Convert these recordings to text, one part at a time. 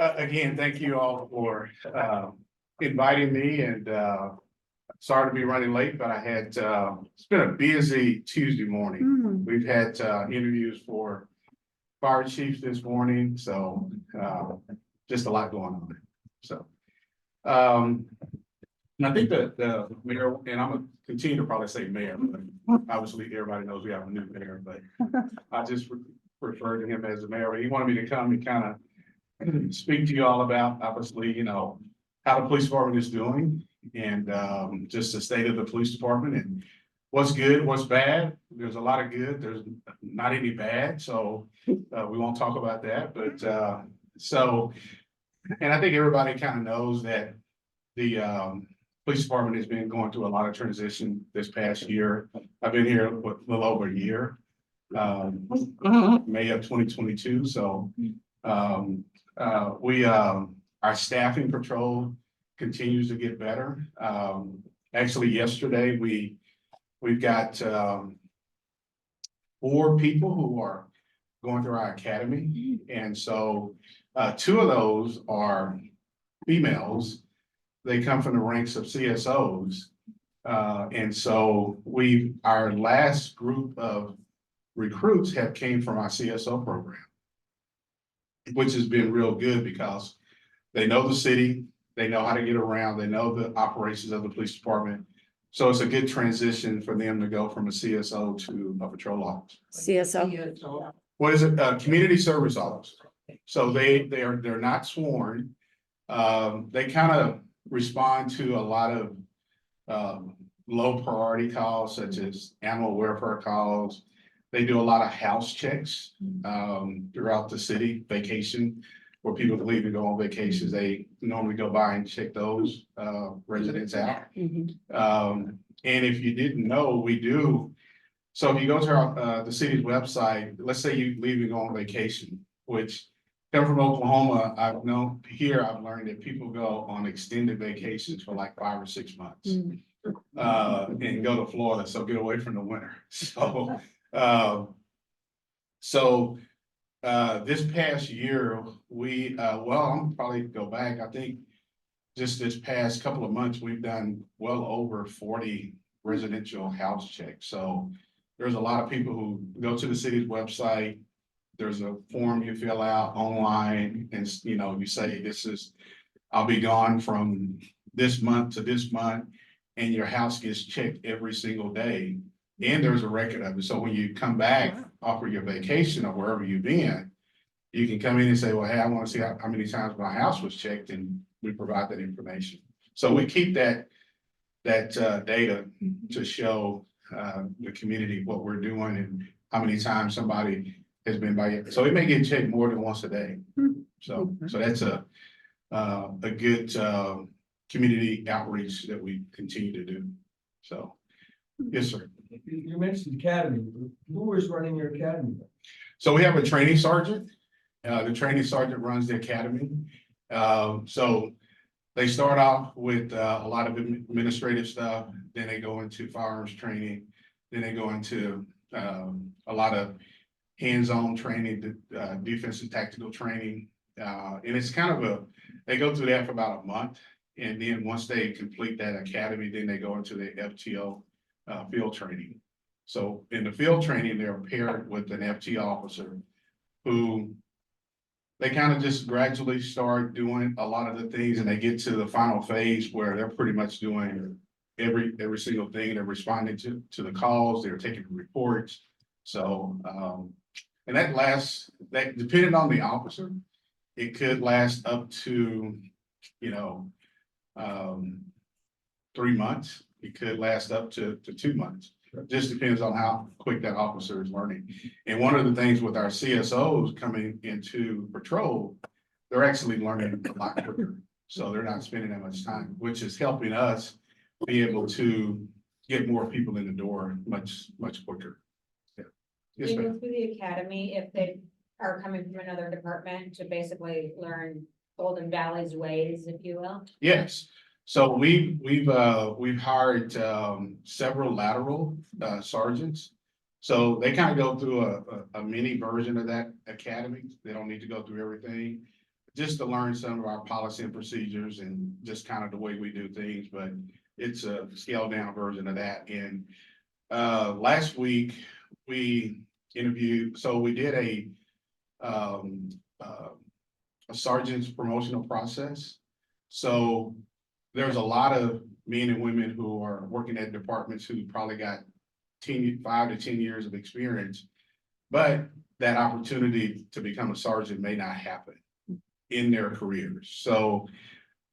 Again, thank you all for inviting me, and sorry to be running late, but I had it's been a busy Tuesday morning. We've had interviews for fire chiefs this morning, so just a lot going on. So and I think that the mayor, and I'm gonna continue to probably say mayor, but obviously everybody knows we have a new mayor, but I just refer to him as the mayor. He wanted me to come and kind of speak to you all about, obviously, how the police department is doing, and just the state of the police department and what's good, what's bad. There's a lot of good, there's not any bad, so we won't talk about that. But and I think everybody kind of knows that the police department has been going through a lot of transition this past year. I've been here a little over a year, May of 2022. So our staffing patrol continues to get better. Actually, yesterday we've got 4 people who are going through our academy, and so 2 of those are females. They come from the ranks of CSOs, and so our last group of recruits have came from our CSO program, which has been real good because they know the city, they know how to get around, they know the operations of the police department. So it's a good transition for them to go from a CSO to a patrol officer. CSO. What is it? Community service officer. So they're not sworn. They kind of respond to a lot of low priority calls, such as animal welfare calls. They do a lot of house checks throughout the city, vacation, where people leave to go on vacations. They normally go by and check those residents out. And if you didn't know, we do. So if you go to the city's website, let's say you leave and go on vacation, which come from Oklahoma, I've learned that people go on extended vacations for like 5 or 6 months and go to Florida, so get away from the winter. So this past year, I'm probably go back, I think just this past couple of months, we've done well over 40 residential house checks. So there's a lot of people who go to the city's website. There's a form you fill out online, and you say I'll be gone from this month to this month, and your house gets checked every single day. And there's a record of it. So when you come back off of your vacation or wherever you've been, you can come in and say, well, hey, I want to see how many times my house was checked, and we provide that information. So we keep that data to show the community what we're doing and how many times somebody has been by you. So it may get checked more than once a day. So that's a good community outreach that we continue to do. So, yes, sir. You mentioned academy. Who is running your academy? So we have a training sergeant. The training sergeant runs the academy. So they start off with a lot of administrative stuff. Then they go into firearms training. Then they go into a lot of hands-on training, defensive tactical training. And it's kind of they go through that for about a month. And then once they complete that academy, then they go into the FTO field training. So in the field training, they're paired with an FT officer who they kind of just gradually start doing a lot of the things, and they get to the final phase where they're pretty much doing every single thing. They're responding to the calls, they're taking reports. So and that depending on the officer, it could last up to 3 months. It could last up to 2 months. It just depends on how quick that officer is learning. And one of the things with our CSOs coming into patrol, they're actually learning a lot quicker. So they're not spending that much time, which is helping us be able to get more people in the door much quicker. Yeah. Yes, Do you ma'am. go through the academy if they are coming from another department to basically learn Golden Valley's ways, if you will? Yes. So we've hired several lateral sergeants. So they kind of go through a mini version of that academy. They don't need to go through everything. just to learn some of our policy and procedures and just kind of the way we do things, but it's a scaled down version of that. And last week, we interviewed, so we did um, a sergeant's promotional process. So there's a lot of men and women who are working at departments who probably got 5 to 10 years of experience, but that opportunity to become a sergeant may not happen in their careers. So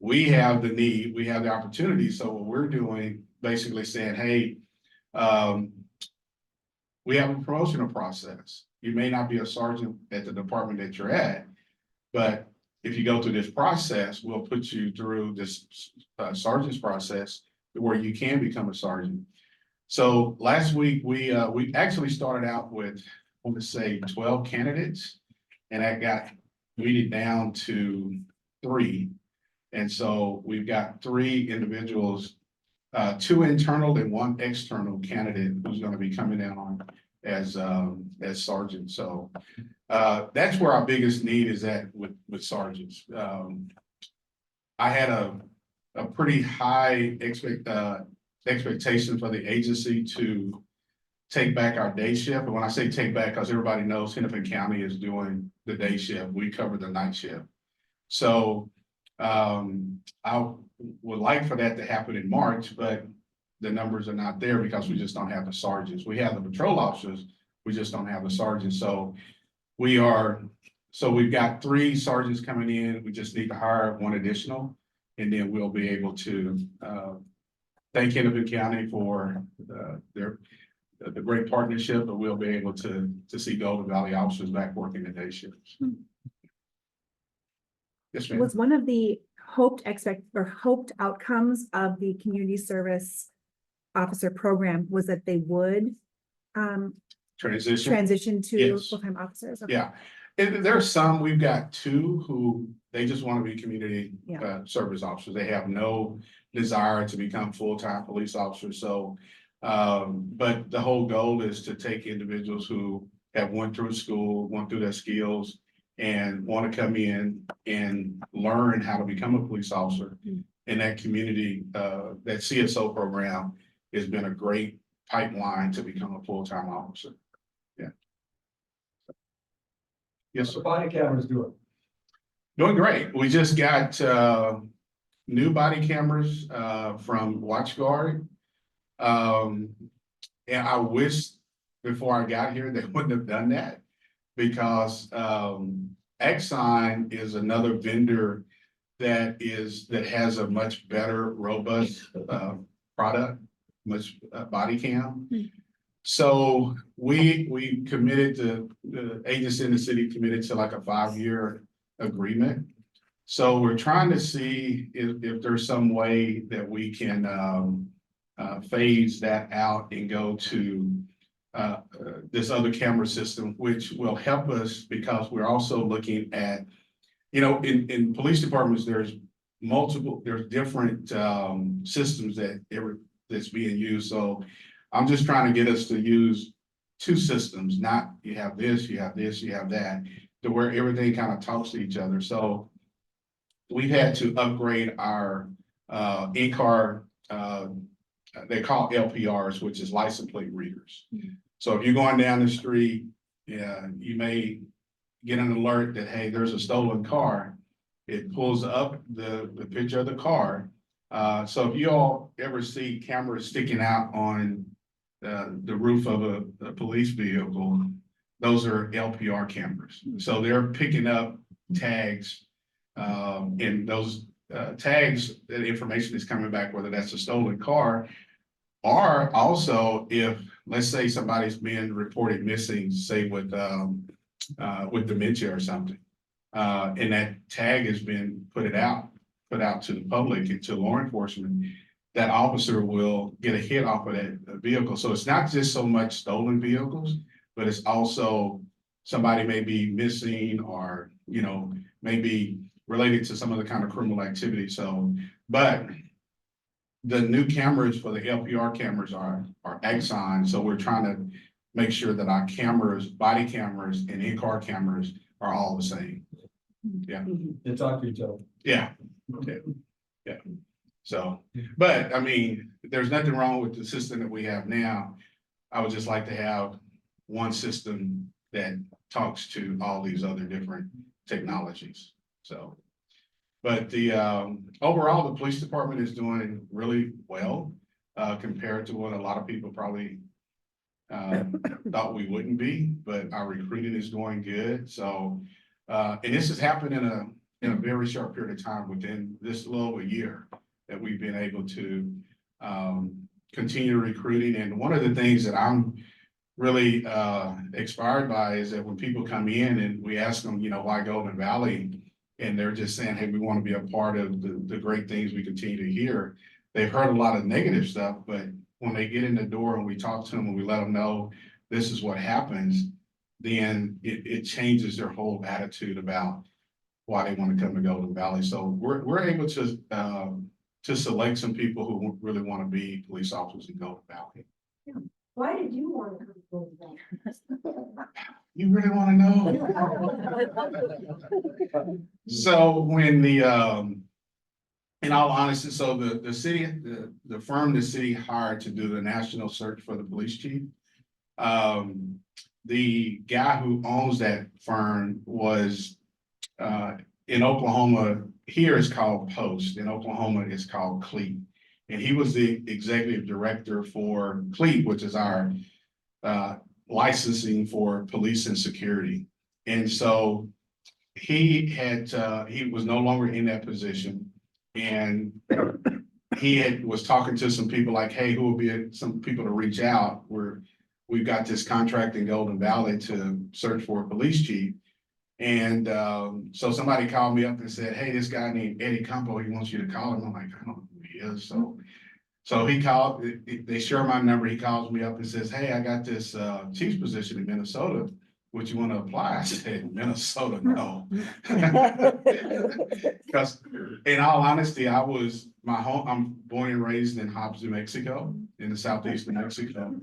we have the need, we have the opportunity. So what we're doing, basically saying, hey, we have a promotional process. You may not be a sergeant at the department that you're at, but if you go through this process, we'll put you through this sergeant's process where you can become a sergeant. So last week, we actually started out with, I want to say 12 candidates, and that got weeded down to 3. And so we've got 3 individuals, 2 internal and 1 external candidate who's going to be coming in on as sergeant. So that's where our biggest need is at with sergeants. I had a pretty high expectation for the agency to take back our day shift. And when I say take back, because everybody knows Hennepin County is doing the day shift, we cover the night shift. So I would like for that to happen in March, but the numbers are not there because we just don't have the sergeants. We have the patrol officers, we just don't have the sergeants. So we've got 3 sergeants coming in. We just need to hire 1 additional, and then we'll be able to thank Hennepin County for the great partnership, but we'll be able to see Golden Valley officers back working the day shifts. Yes, ma'am. Was one of the hoped outcomes of the community service officer program was that they would transition to Yes. full-time officers? Okay. Yeah, and there's some, we've got 2 who they just want to be community service officers. They have no desire to become full-time police officers. So, but the whole goal is to take individuals who have went through school, went through their skills, and want to come in and learn how to become a police officer. In that community, that CSO program has been a great pipeline to become a full-time officer. Yeah. Yes, sir. The body cameras do it. Doing great. We just got new body cameras from WatchGuard. And I wish before I got here, they wouldn't have done that, because Exxon is another vendor that has a much better, robust product, much body cam. So we committed to, the agency in the city committed to like a 5-year agreement. So we're trying to see if there's some way that we can phase that out and go to this other camera system, which will help us, because we're also looking at, in police departments, there's different systems that's being used. So I'm just trying to get us to use 2 systems, not you have this, you have this, you have that, to where everything kind of talks to each other. So we've had to upgrade our in-car, they call LPRs, which is license plate readers. So if you're going down the street, you may get an alert that, hey, there's a stolen car. It pulls up the picture of the car. So if you all ever see cameras sticking out on the roof of a police vehicle, those are LPR cameras. So they're picking up tags, and those tags, that information is coming back, whether that's a stolen car, or also if, let's say, somebody's being reported missing, say with dementia or something, and that tag has been put out to the public and to law enforcement, that officer will get a hit off of that vehicle. So it's not just so much stolen vehicles, but it's also somebody may be missing, or, maybe related to some other kind of criminal activity. So, but the new cameras for the LPR cameras are Exxon. So we're trying to make sure that our cameras, body cameras and in-car cameras, are all the same. To talk to each other. Yeah, yeah. So, but I mean, there's nothing wrong with the system that we have now. I would just like to have one system that talks to all these other different technologies, so. But the, overall, the police department is doing really well, compared to what a lot of people probably thought we wouldn't be, but our recruiting is going good, so. And this has happened in a very short period of time, within this little over a year, that we've been able to, continue recruiting. And one of the things that I'm really, inspired by is that when people come in and we ask them, why Golden Valley? And they're just saying, hey, we want to be a part of the great things we continue to hear. They've heard a lot of negative stuff, but when they get in the door and we talk to them and we let them know this is what happens, then it changes their whole attitude about why they want to come to Golden Valley. So we're able to select some people who really want to be police officers in Golden Valley. Why did you want to come to Golden Valley? You really want to know? So when in all honesty, so the city, the firm the city hired to do the national search for the police chief, the guy who owns that firm was, in Oklahoma, here it's called Post, in Oklahoma it's called CLEAT. And he was the executive director for CLEAT, which is our, licensing for police and security. And so he was no longer in that position. And he was talking to some people like, hey, who will be some people to reach out? We've got this contract in Golden Valley to search for a police chief. And so somebody called me up and said, hey, this guy named Eddie Campo, he wants you to call him. I'm like, I don't know who he is. So he called, they share my number. He calls me up and says, hey, I got this chief's position in Minnesota. Would you want to apply? I said, Minnesota, no. Because in all honesty, I'm born and raised in Hobbs, New Mexico, in the southeast of Mexico.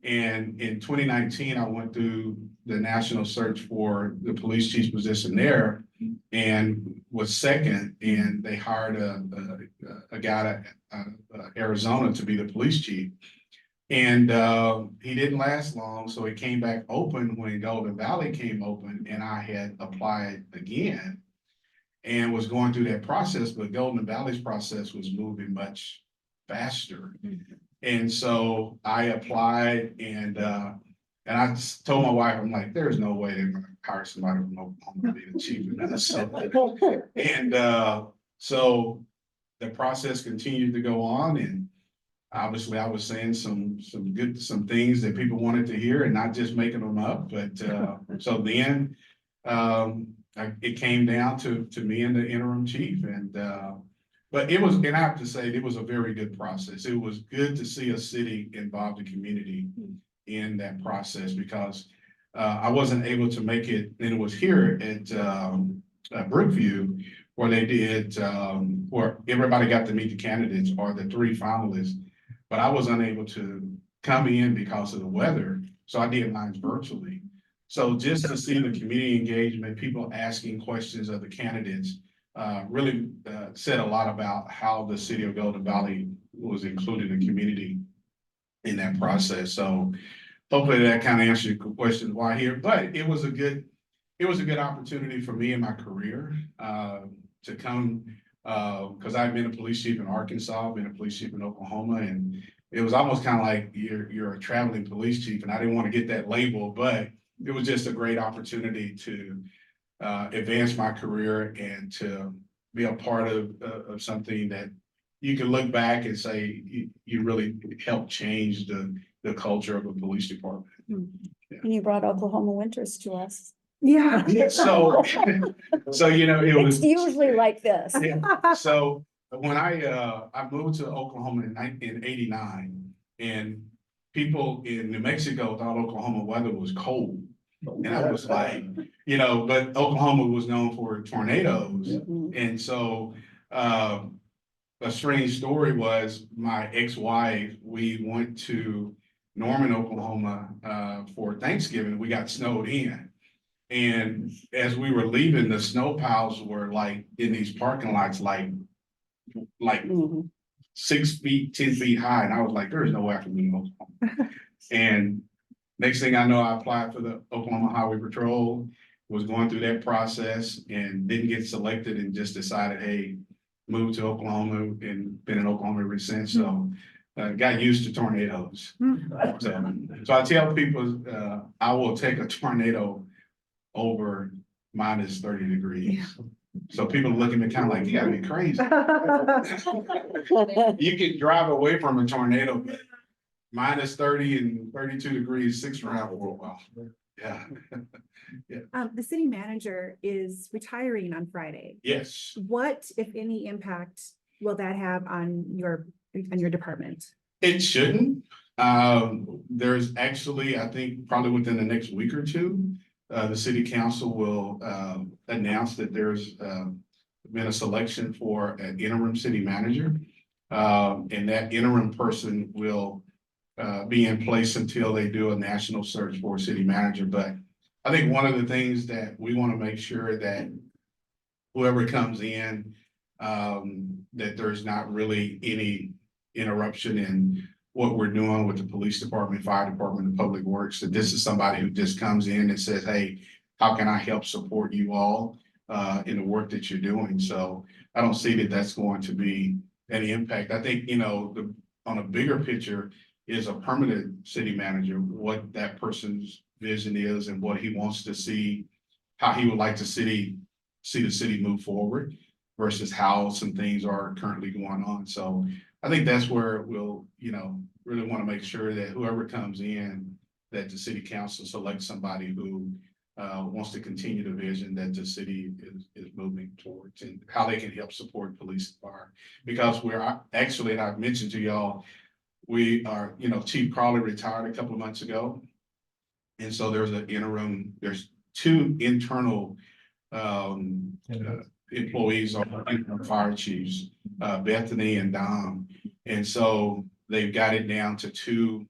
And in 2019, I went through the national search for the police chief's position there and was second. And they hired a guy out of Arizona to be the police chief. And he didn't last long, so it came back open when Golden Valley came open, and I had applied again and was going through that process, but Golden Valley's process was moving much faster. And so I applied, and I just told my wife, I'm like, there's no way they're gonna hire somebody from Oklahoma to be the chief of Minnesota. And so the process continued to go on, and obviously, I was saying some things that people wanted to hear and not just making them up. But so then it came down to me and the interim chief, and but it was, and I have to say, it was a very good process. It was good to see a city involve the community in that process, because I wasn't able to make it, and it was here at Brookview where they did where everybody got to meet the candidates or the three finalists. But I was unable to come in because of the weather, so I did mine virtually. So just to see the community engagement, people asking questions of the candidates, really said a lot about how the city of Golden Valley was including the community in that process. So hopefully that kind of answers your question why here. But it was a good opportunity for me in my career to come. Because I've been a police chief in Arkansas, I've been a police chief in Oklahoma, and it was almost kind of like you're a traveling police chief, and I didn't want to get that label, but it was just a great opportunity to advance my career and to be a part of something that you can look back and say you really helped change the culture of a police department. And you brought Oklahoma winters to us. Yeah. Yeah, so it was. It's usually like this. Yeah. So when I moved to Oklahoma in '89, and people in New Mexico thought Oklahoma weather was cold. And I was like, but Oklahoma was known for tornadoes. And so a strange story was my ex-wife, we went to Norman, Oklahoma for Thanksgiving. We got snowed in. And as we were leaving, the snow piles were like in these parking lots, like Mhm. 6 feet, 10 feet high, and I was like, there is no way I can move Oklahoma. And next thing I know, I applied for the Oklahoma Highway Patrol, was going through that process and didn't get selected and just decided, hey, move to Oklahoma and been in Oklahoma ever since. So got used to tornadoes. So I tell people, I will take a tornado over minus 30 degrees. So people look at me kind of like, you gotta be crazy. You can drive away from a tornado, but minus 30 and 32 degrees, 6 around for a while. Yeah, The city manager is retiring on Friday. yes. What, if any, impact will that have on your department? It shouldn't. There's actually, I think probably within the next week or two, the city council will announce that there's been a selection for an interim city manager. And that interim person will be in place until they do a national search for a city manager. But I think one of the things that we want to make sure that whoever comes in, that there's not really any interruption in what we're doing with the police department, fire department, and public works, that this is somebody who just comes in and says, hey, how can I help support you all in the work that you're doing? So I don't see that that's going to be any impact. I think, on a bigger picture is a permanent city manager, what that person's vision is and what he wants to see, how he would like to see the city move forward versus how some things are currently going on. So I think that's where we'll, really want to make sure that whoever comes in, that the city council selects somebody who wants to continue the vision that the city is moving towards and how they can help support police and fire. Because we're actually, and I've mentioned to y'all, we are, Chief Crawley retired a couple of months ago. And so there's 2 internal employees are fire chiefs, Bethany and Dom. And so they've got it down to 2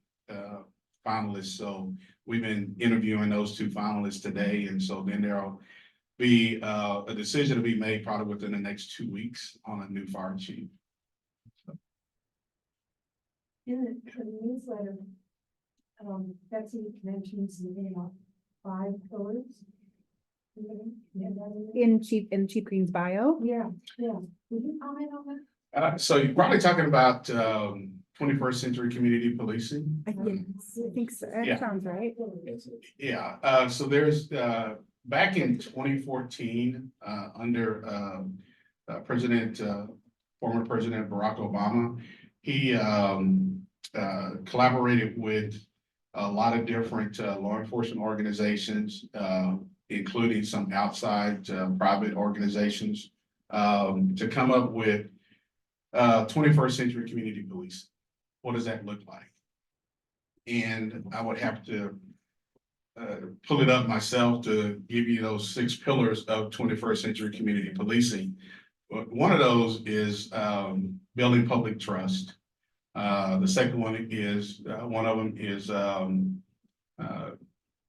finalists. So we've been interviewing those 2 finalists today. And so then there'll be a decision to be made probably within the next 2 weeks on a new fire chief. In the newsletter, Betsy mentions, 5 pillars. In Chief Green's bio? Yeah. Would you comment on that? So you're probably talking about 21st century community policing. I think so. That Yeah. sounds right. Yeah, so there's back in 2014, under former President Barack Obama, he collaborated with a lot of different law enforcement organizations, including some outside private organizations, to come up with 21st century community policing. What does that look like? And I would have to pull it up myself to give you those 6 pillars of 21st century community policing. One of those is building public trust. The second one is one of them is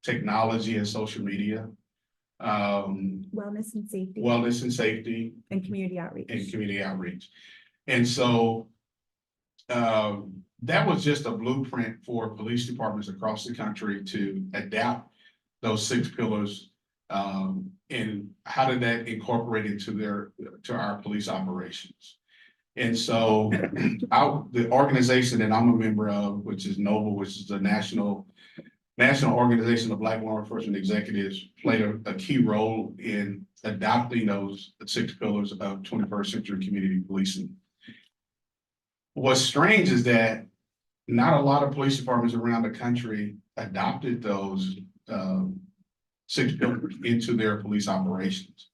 technology and social media, Wellness and safety and community outreach. And so that was just a blueprint for police departments across the country to adapt those 6 pillars. And how did that incorporate into our police operations? And so the organization that I'm a member of, which is NOBLE, which is the National Organization of Black Law Enforcement Executives, played a key role in adopting those 6 pillars of 21st century community policing. What's strange is that not a lot of police departments around the country adopted those 6 pillars into their police operations.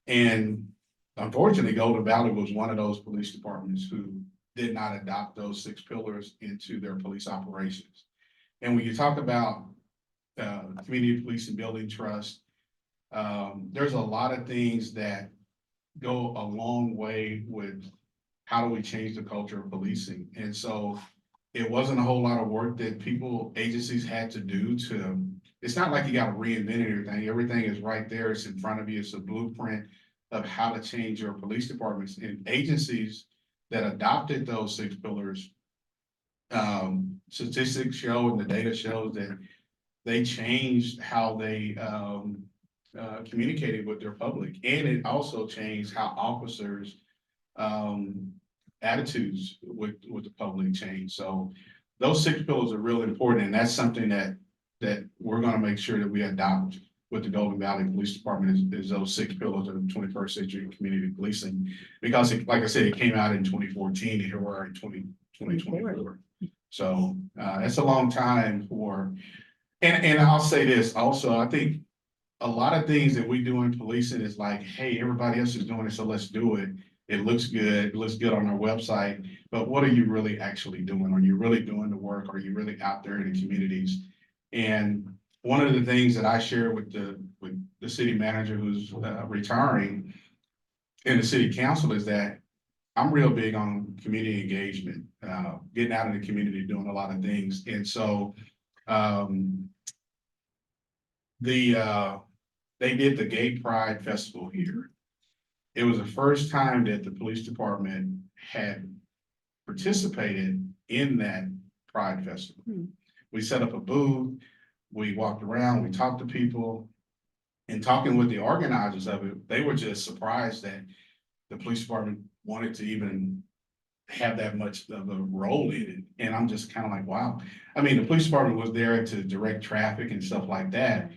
And unfortunately, Golden Valley was one of those police departments who did not adopt those 6 pillars into their police operations. And when you talk about community policing, building trust, there's a lot of things that go a long way with how do we change the culture of policing. And so it wasn't a whole lot of work that agencies had to do to it's not like you gotta reinvent everything. Everything is right there. It's in front of you. It's a blueprint of how to change your police departments and agencies that adopted those 6 pillars. Statistics show and the data shows that they changed how they, communicated with their public. And it also changed how officers, attitudes with the public change. So those 6 pillars are really important, and that's something that we're gonna make sure that we adopt with the Golden Valley Police Department is those 6 pillars of 21st century community policing. Because like I said, it came out in 2014 and here we are in 2024. So, it's a long time for, and I'll say this also, I think a lot of things that we do in policing is like, hey, everybody else is doing it, so let's do it. It looks good on our website, but what are you really actually doing? Are you really doing the work? Are you really out there in the communities? And one of the things that I share with the city manager who's retiring and the city council is that I'm real big on community engagement, getting out in the community, doing a lot of things. And so they did the Gay Pride Festival here. It was the first time that the police department had participated in that Pride Festival. We set up a booth, we walked around, we talked to people. And talking with the organizers of it, they were just surprised that the police department wanted to even have that much of a role in it. And I'm just kind of like, wow. I mean, the police department was there to direct traffic and stuff like that.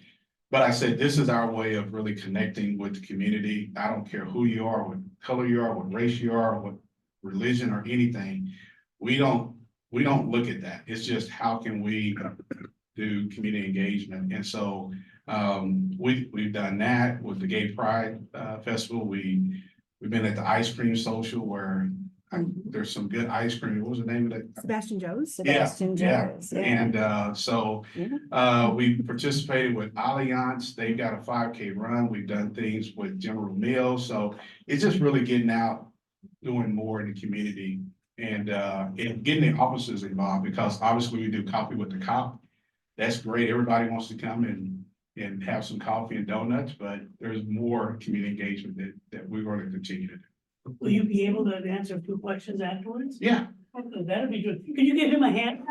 But I said, this is our way of really connecting with the community. I don't care who you are, what color you are, what race you are, what religion or anything. We don't look at that. It's just how can we do community engagement? And so we've done that with the Gay Pride Festival. We've been at the ice cream social where there's some good ice cream. What was the name of that? Sebastian Joe's. Sebastian Jones. Yeah. And so we participated with Allianz. They've got a 5K run. We've done things with General Mills. So it's just really getting out, doing more in the community and getting the officers involved, because obviously we do coffee with the cop. That's great. Everybody wants to come and have some coffee and donuts, but there's more community engagement that we're going to continue to do. Will you be able to answer a few questions afterwards? Yeah. Okay, that'd be good. Can you give him a hand?